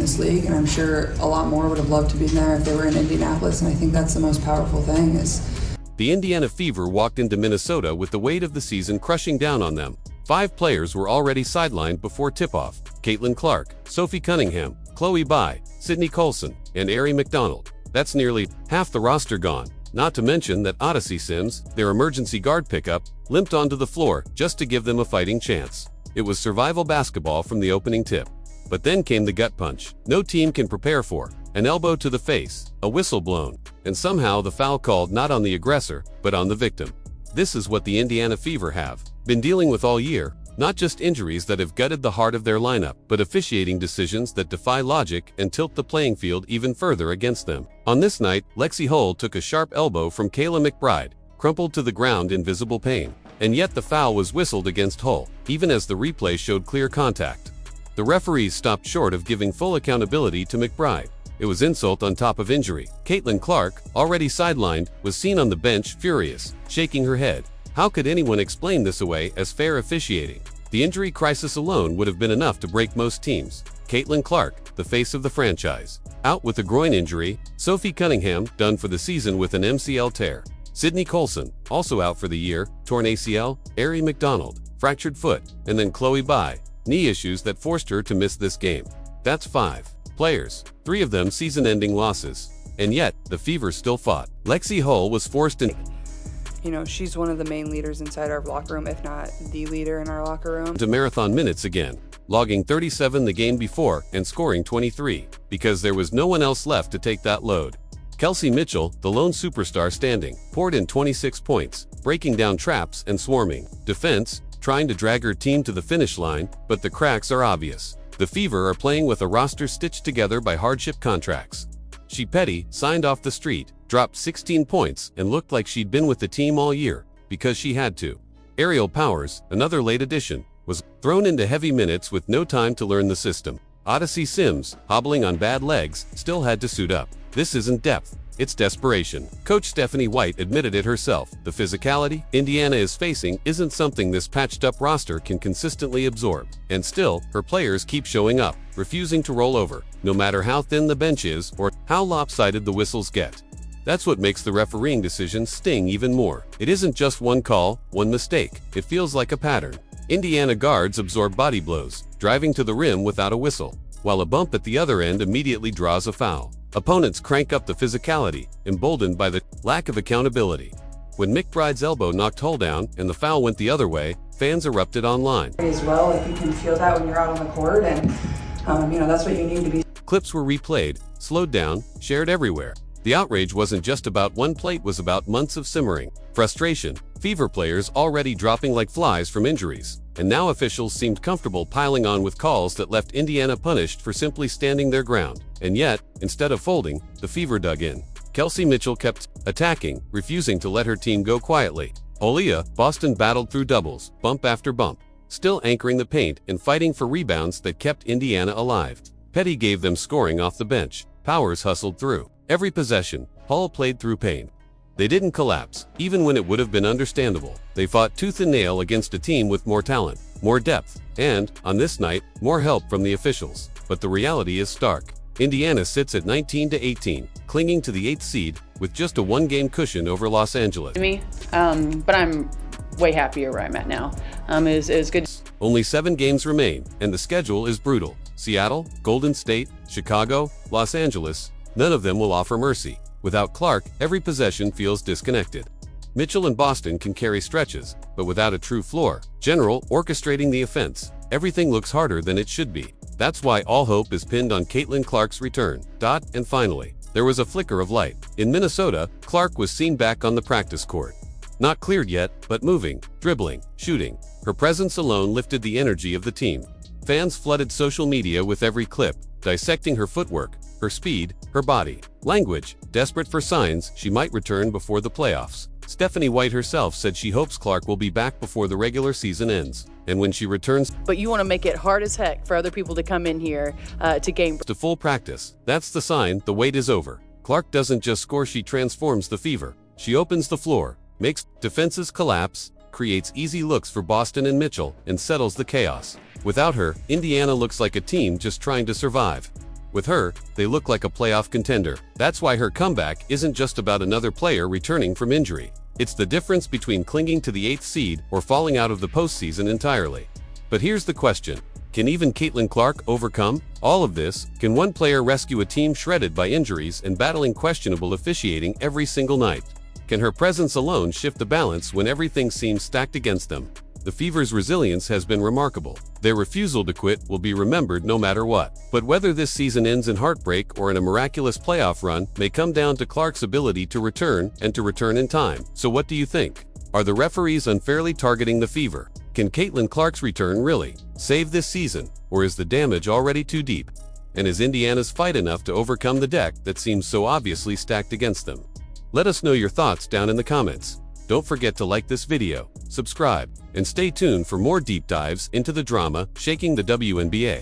this league, and I'm sure a lot more would have loved to be there if they were in Indianapolis, and I think that's the most powerful thing is. The Indiana Fever walked into Minnesota with the weight of the season crushing down on them. 5 players were already sidelined before tip-off: Caitlin Clark, Sophie Cunningham, Khloe Bby, Sydney Coulson, and Arie MacDonald. That's nearly half the roster gone. Not to mention that Odyssey Sims, their emergency guard pickup, limped onto the floor just to give them a fighting chance. It was survival basketball from the opening tip. But then came the gut punch no team can prepare for: an elbow to the face, a whistle blown, and somehow the foul called not on the aggressor, but on the victim. This is what the Indiana Fever have been dealing with all year, not just injuries that have gutted the heart of their lineup, but officiating decisions that defy logic and tilt the playing field even further against them. On this night, Lexie took a sharp elbow from Khloe McBride, crumpled to the ground in visible pain. And yet the foul was whistled against Hull, even as the replay showed clear contact. The referees stopped short of giving full accountability to McBride. It was insult on top of injury. Caitlin Clark, already sidelined, was seen on the bench furious, shaking her head. How could anyone explain this away as fair officiating? The injury crisis alone would have been enough to break most teams. Caitlin Clark, the face of the franchise, out with a groin injury. Sophie Cunningham, done for the season with an MCL tear. Sydney Coulson, also out for the year, torn ACL. Arie MacDonald, fractured foot. And then Khloe Bby, knee issues that forced her to miss this game. That's 5 players, 3 of them season-ending losses. And yet, the Fever still fought. Lexie was forced in. You know, she's one of the main leaders inside our locker room, if not the leader in our locker room. To marathon minutes again, logging 37 the game before and scoring 23, because there was no one else left to take that load. Kelsey Mitchell, the lone superstar standing, poured in 26 points, breaking down traps and swarming defense, trying to drag her team to the finish line, but the cracks are obvious. The Fever are playing with a roster stitched together by hardship contracts. She Petty signed off the street, dropped 16 points, and looked like she'd been with the team all year, because she had to. Aerial Powers, another late addition, was thrown into heavy minutes with no time to learn the system. Odyssey Sims, hobbling on bad legs, still had to suit up. This isn't depth, it's desperation. Coach Stephanie White admitted it herself. The physicality Indiana is facing isn't something this patched-up roster can consistently absorb. And still, her players keep showing up, refusing to roll over, no matter how thin the bench is or how lopsided the whistles get. That's what makes the refereeing decisions sting even more. It isn't just one call, one mistake. It feels like a pattern. Indiana guards absorb body blows, driving to the rim without a whistle, while a bump at the other end immediately draws a foul. Opponents crank up the physicality, emboldened by the lack of accountability. When McBride's elbow knocked Hull down and the foul went the other way, fans erupted online. As well, like you can feel that when you're out on the court, and that's what you need to be. Clips were replayed, slowed down, shared everywhere. The outrage wasn't just about one play, it was about months of simmering frustration. Fever players already dropping like flies from injuries, and now officials seemed comfortable piling on with calls that left Indiana punished for simply standing their ground. And yet, instead of folding, the Fever dug in. Kelsey Mitchell kept attacking, refusing to let her team go quietly. Boston battled through doubles, bump after bump, still anchoring the paint and fighting for rebounds that kept Indiana alive. Petty gave them scoring off the bench. Powers hustled through. Every possession, Hull played through pain. They didn't collapse, even when it would have been understandable. They fought tooth and nail against a team with more talent, more depth, and, on this night, more help from the officials. But the reality is stark. Indiana sits at 19-18, clinging to the 8th seed, with just a 1-game cushion over Los Angeles. But I'm way happier where I'm at now. Is good. Only 7 games remain, and the schedule is brutal. Seattle, Golden State, Chicago, Los Angeles, none of them will offer mercy. Without Clark, every possession feels disconnected. Mitchell and Boston can carry stretches, but without a true floor general orchestrating the offense, everything looks harder than it should be. That's why all hope is pinned on Caitlin Clark's return. And finally, there was a flicker of light. In Minnesota, Clark was seen back on the practice court. Not cleared yet, but moving, dribbling, shooting. Her presence alone lifted the energy of the team. Fans flooded social media with every clip, dissecting her footwork, her speed, her body language, desperate for signs she might return before the playoffs. Stephanie White herself said she hopes Clark will be back before the regular season ends. And when she returns, But you want to make it hard as heck for other people to come in here to game. To full practice, that's the sign the wait is over. Clark doesn't just score, she transforms the Fever. She opens the floor, makes defenses collapse, creates easy looks for Boston and Mitchell, and settles the chaos. Without her, Indiana looks like a team just trying to survive. With her, they look like a playoff contender. That's why her comeback isn't just about another player returning from injury. It's the difference between clinging to the 8th seed or falling out of the postseason entirely. But here's the question. Can even Caitlin Clark overcome all of this? Can one player rescue a team shredded by injuries and battling questionable officiating every single night? Can her presence alone shift the balance when everything seems stacked against them? The Fever's resilience has been remarkable. Their refusal to quit will be remembered no matter what. But whether this season ends in heartbreak or in a miraculous playoff run may come down to Clark's ability to return and to return in time. So what do you think? Are the referees unfairly targeting the Fever? Can Caitlin Clark's return really save this season, or is the damage already too deep? And is Indiana's fight enough to overcome the deck that seems so obviously stacked against them? Let us know your thoughts down in the comments. Don't forget to like this video, subscribe, and stay tuned for more deep dives into the drama shaking the WNBA.